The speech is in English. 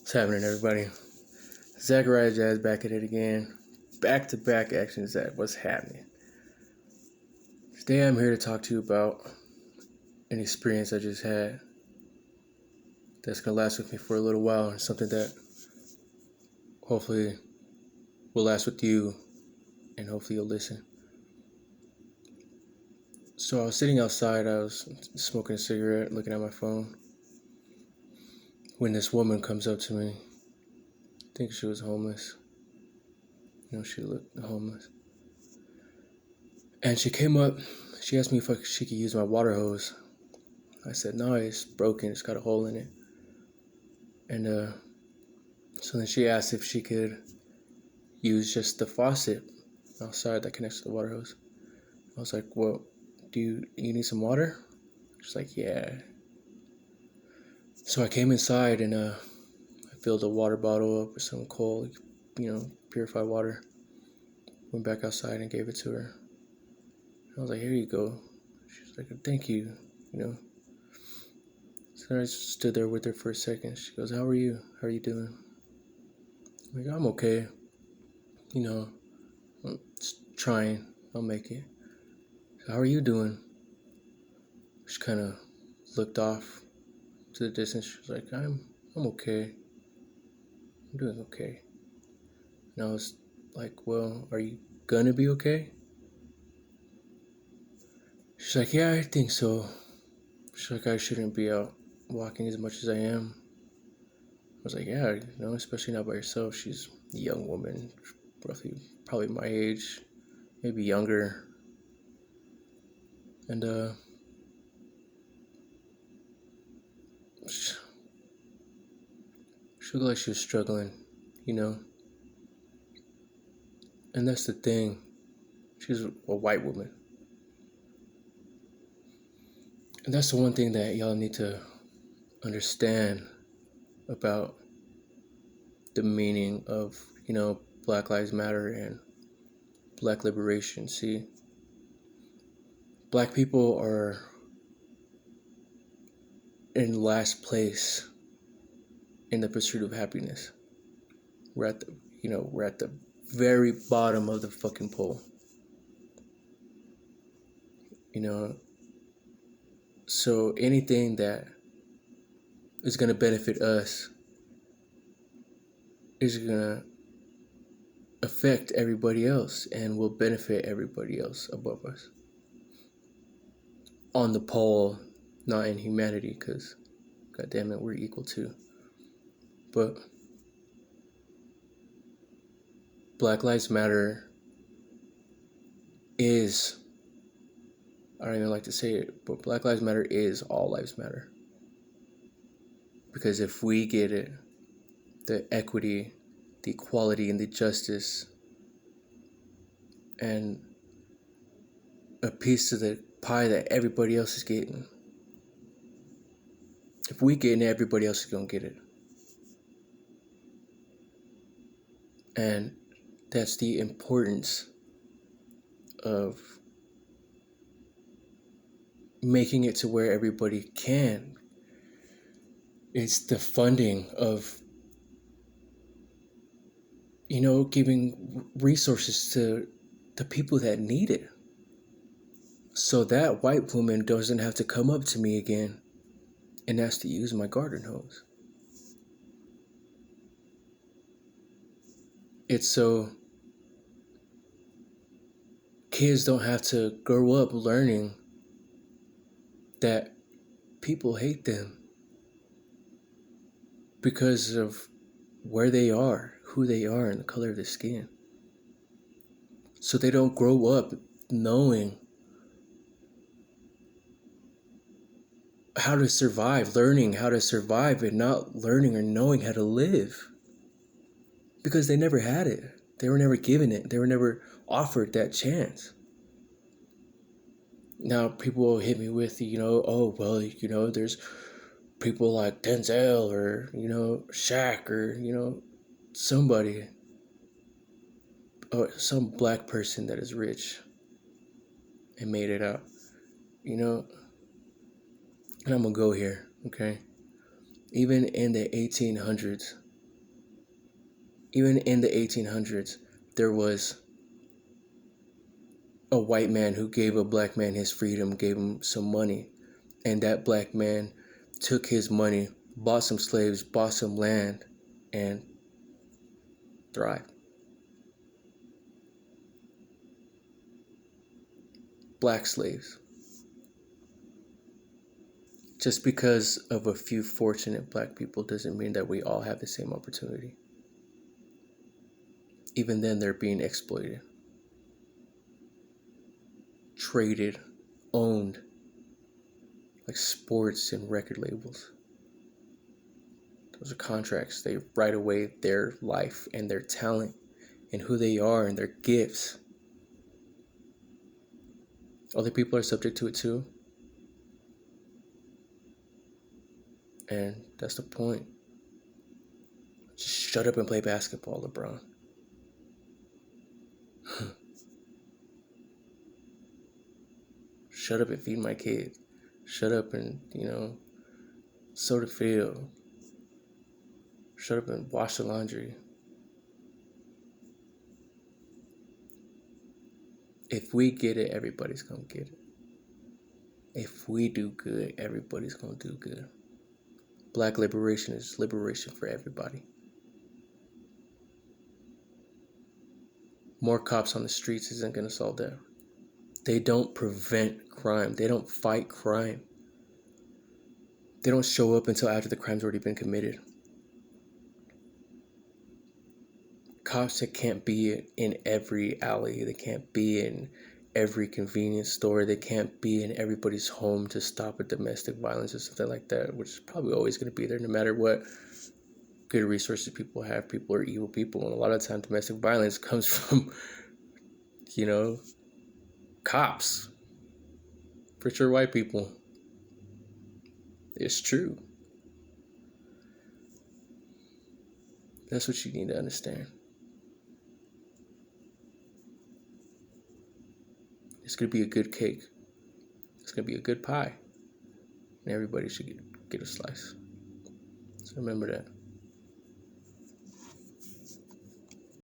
What's happening, everybody? Zachariah Jazz back at it again. Back-to-back action, Zach. What's happening? Today I'm here to talk to you about an experience I just had that's going to last with me for a little while, and something that hopefully will last with you, and hopefully you'll listen. So I was sitting outside, I was smoking a cigarette, looking at my phone, when this woman comes up to me. I think she was homeless. She looked homeless. And she came up, she asked me if she could use my water hose. I said, no, it's broken, it's got a hole in it. And so then she asked if she could use just the faucet outside that connects to the water hose. I was like, well, do you need some water? She's like, yeah. So I came inside and I filled a water bottle up with some cold, purified water. Went back outside and gave it to her. I was like, here you go. She's like, thank you, So I stood there with her for a second. She goes, how are you? How are you doing? I'm like, I'm okay. I'm just trying. I'll make it. So how are you doing? She kind of looked off to the distance. She was like, I'm okay. I'm doing okay. And I was like, well, are you gonna be okay? She's like, yeah, I think so. She's like, I shouldn't be out walking as much as I am. I was like, yeah, especially not by yourself. She's a young woman, probably my age, maybe younger. And she looked like she was struggling, And that's the thing. She's a white woman. And that's the one thing that y'all need to understand about the meaning of, Black Lives Matter and Black liberation. See, Black people are in last place in the pursuit of happiness. We're at the very bottom of the fucking pole. So anything that is going to benefit us is going to affect everybody else and will benefit everybody else above us. On the pole, not in humanity, because, goddammit, we're equal too. But Black Lives Matter is, I don't even like to say it, but Black Lives Matter is all lives matter. Because if we get it, the equity, the equality, and the justice, and a piece of the pie that everybody else is getting, if we get it, everybody else is going to get it. And that's the importance of making it to where everybody can. It's the funding of, giving resources to the people that need it. So that white woman doesn't have to come up to me again and ask to use my garden hose. It's so kids don't have to grow up learning that people hate them because of where they are, who they are, and the color of their skin. So they don't grow up knowing how to survive, learning how to survive, and not learning or knowing how to live. Because they never had it. They were never given it. They were never offered that chance. Now people will hit me with, there's people like Denzel or, Shaq or, somebody, or some black person that is rich and made it out, and I'm gonna go here, okay? Even in the 1800s, Even in the 1800s, there was a white man who gave a black man his freedom, gave him some money, and that black man took his money, bought some slaves, bought some land, and thrived. Black slaves. Just because of a few fortunate black people doesn't mean that we all have the same opportunity. Even then, they're being exploited, traded, owned, like sports and record labels. Those are contracts. They write away their life and their talent and who they are and their gifts. Other people are subject to it too. And that's the point. Just shut up and play basketball, LeBron. Shut up and feed my kids. Shut up and, sow the field. Shut up and wash the laundry. If we get it, everybody's gonna get it. If we do good, everybody's gonna do good. Black liberation is liberation for everybody. More cops on the streets isn't gonna solve that. They don't prevent crime. They don't fight crime. They don't show up until after the crime's already been committed. Cops that can't be in every alley. They can't be in every convenience store. They can't be in everybody's home to stop a domestic violence or something like that, which is probably always going to be there no matter what good resources people have. People are evil people. And a lot of times domestic violence comes from, cops. For sure, white people. It's true. That's what you need to understand. It's going to be a good cake. It's going to be a good pie. And everybody should get a slice. So remember that.